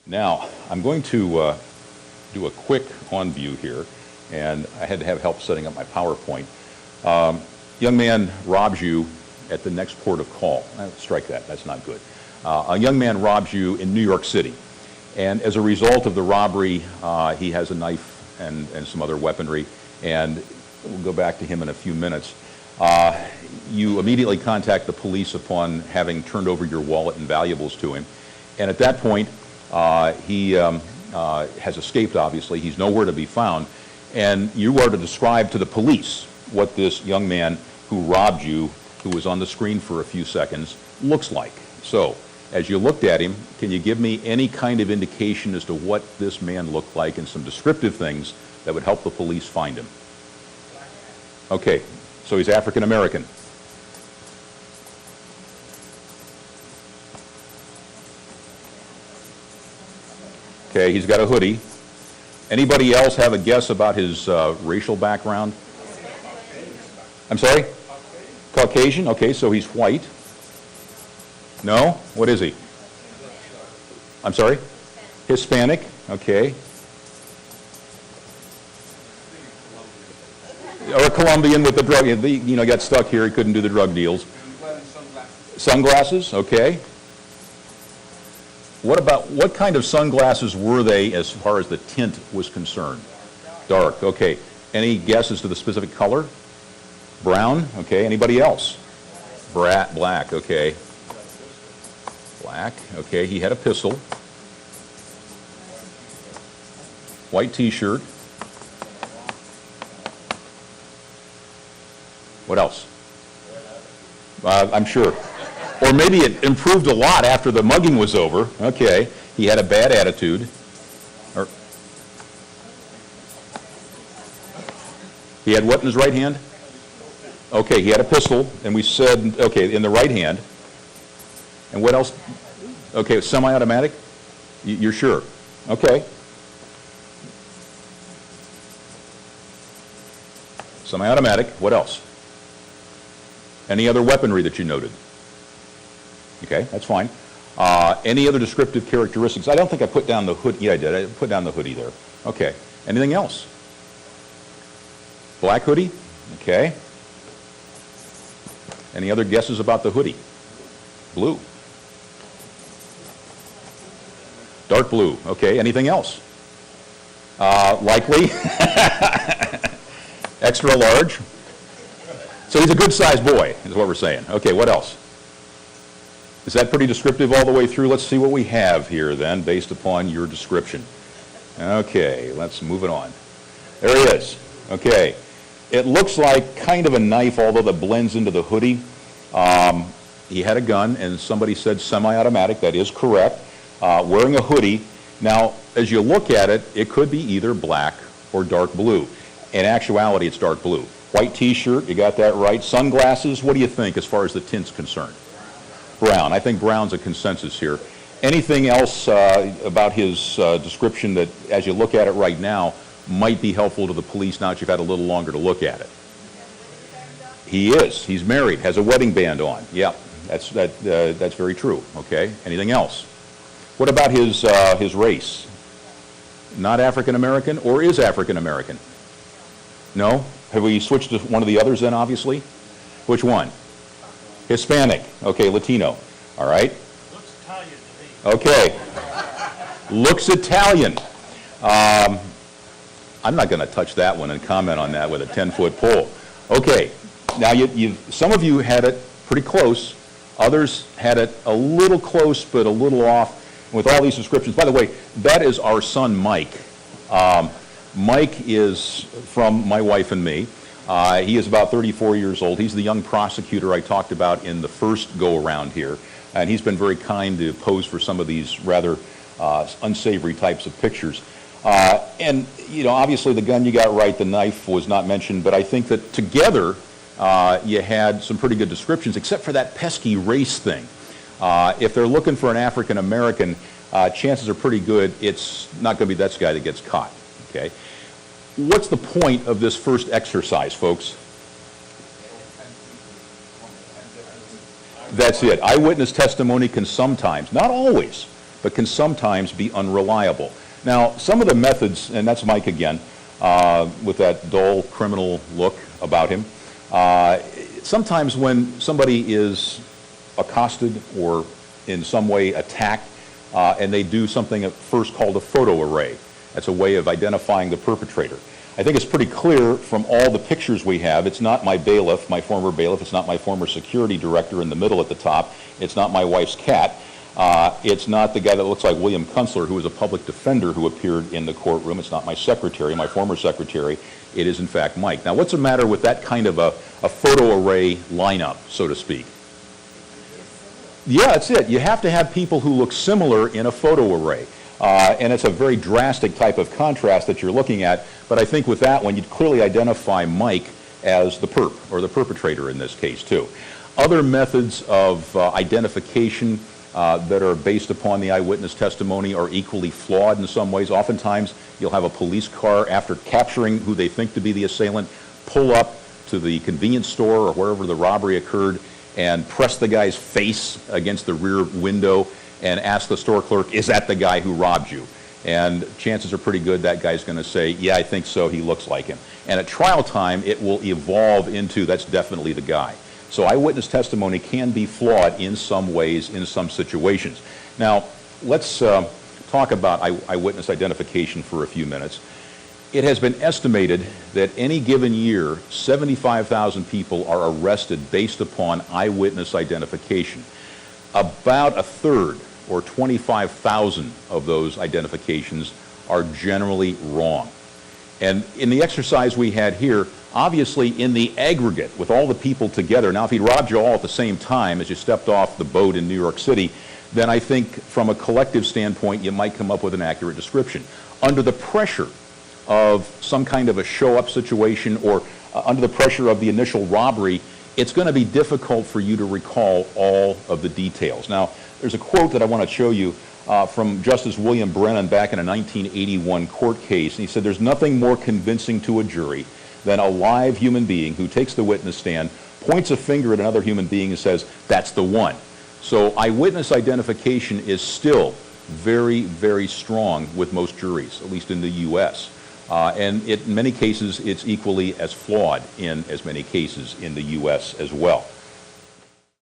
Now, I'm going to do a quick on view here, and I had to have help setting up my PowerPoint. Young man robs you at the next port of call. Strike that, that's not good. A young man robs you in New York City, and as a result of the robbery, he has a knife and some other weaponry, and we'll go back to him in a few minutes. You immediately contact the police upon having turned over your wallet and valuables to him, and at that point, he has escaped, obviously. He's nowhere to be found, and you are to describe to the police what this young man who robbed you, who was on the screen for a few seconds, looks like. So, as you looked at him, can you give me any kind of indication as to what this man looked like and some descriptive things that would help the police find him? Okay, so he's African American. Okay, he's got a hoodie. Anybody else have a guess about his racial background? I'm sorry? Caucasian? Okay, so he's white. No? What is he? I'm sorry? Hispanic? Okay. Or a Colombian with the drug, you know, got stuck here, he couldn't do the drug deals. Sunglasses? Okay. What kind of sunglasses were they as far as the tint was concerned? Dark, okay. Any guesses to the specific color? Brown, okay. Anybody else? Black, okay. Black, okay. He had a pistol. White t-shirt. What else? I'm sure. Or maybe it improved a lot after the mugging was over. Okay. He had a bad attitude. Or he had what in his right hand? Okay, he had a pistol, and we said, okay, in the right hand. And what else? Okay, semi-automatic? You're sure? Okay. Semi-automatic. What else? Any other weaponry that you noted? Okay, that's fine. Any other descriptive characteristics? I don't think I put down the hood. Yeah, I did. I put down the hoodie there. Okay. Anything else? Black hoodie? Okay. Any other guesses about the hoodie? Blue. Dark blue. Okay. Anything else? Likely. Extra large. So he's a good-sized boy, is what we're saying. Okay, what else? Is that pretty descriptive all the way through? Let's see what we have here then, based upon your description. Okay, let's move it on. There he is. Okay. It looks like kind of a knife, although that blends into the hoodie. He had a gun, and somebody said semi-automatic. That is correct. Wearing a hoodie. Now, as you look at it, it could be either black or dark blue. In actuality, it's dark blue. White t-shirt, you got that right. Sunglasses, what do you think as far as the tint's concerned? Brown. I think brown's a consensus here. Anything else about his description that, as you look at it right now, might be helpful to the police now that you've had a little longer to look at it? He is. He's married, has a wedding band on. Yeah, that's very true. Okay. Anything else? What about his race? Not African American, or is African American? No? Have we switched to one of the others then, obviously? Which one? Hispanic. Okay, Latino. All right. Looks Italian to me. Okay. Looks Italian. I'm not going to touch that one and comment on that with a 10-foot pole. Okay. Now, some of you had it pretty close. Others had it a little close, but a little off. With all these descriptions, by the way, that is our son, Mike. Mike is from my wife and me. He is about 34 years old. He's the young prosecutor I talked about in the first go-around here. And he's been very kind to pose for some of these rather unsavory types of pictures. And, you know, obviously the gun you got right, the knife was not mentioned, but I think that together you had some pretty good descriptions, except for that pesky race thing. If they're looking for an African American, chances are pretty good it's not going to be that guy that gets caught. Okay. What's the point of this first exercise, folks? That's it. Eyewitness testimony can sometimes, not always, but but can sometimes be unreliable. Now, some of the methods, and that's Mike again, with that dull criminal look about him. Sometimes when somebody is accosted or in some way attacked, and they do something at first called a photo array. That's a way of identifying the perpetrator. I think it's pretty clear from all the pictures we have, it's not my bailiff, my former bailiff, it's not my former security director in the middle at the top, it's not my wife's cat, it's not the guy that looks like William Kunstler, who was a public defender who appeared in the courtroom, it's not my secretary, my former secretary, it is in fact Mike. Now what's the matter with that kind of a photo array lineup, so to speak? Yeah, that's it. You have to have people who look similar in a photo array. And it's a very drastic type of contrast that you're looking at, but I think with that one, you'd clearly identify Mike as the perp, or the perpetrator in this case, too. Other methods of identification that are based upon the eyewitness testimony are equally flawed in some ways. Oftentimes, you'll have a police car, after capturing who they think to be the assailant, pull up to the convenience store or wherever the robbery occurred and press the guy's face against the rear window and ask the store clerk, is that the guy who robbed you? And chances are pretty good that guy's going to say, yeah, I think so, he looks like him. And at trial time, it will evolve into, that's definitely the guy. So eyewitness testimony can be flawed in some ways, in some situations. Now, let's talk about eyewitness identification for a few minutes. It has been estimated that any given year, 75,000 people are arrested based upon eyewitness identification. About a third, or 25,000 of those identifications, are generally wrong. And in the exercise we had here, obviously in the aggregate, with all the people together, now if he robbed you all at the same time as you stepped off the boat in New York City, then I think from a collective standpoint, you might come up with an accurate description. Under the pressure of some kind of a show-up situation, or under the pressure of the initial robbery, it's going to be difficult for you to recall all of the details. Now, there's a quote that I want to show you from Justice William Brennan back in a 1981 court case, and he said, there's nothing more convincing to a jury than a live human being who takes the witness stand, points a finger at another human being and says, that's the one. So eyewitness identification is still very, very strong with most juries, at least in the U.S. And in many cases, it's equally as flawed in as many cases in the U.S. as well.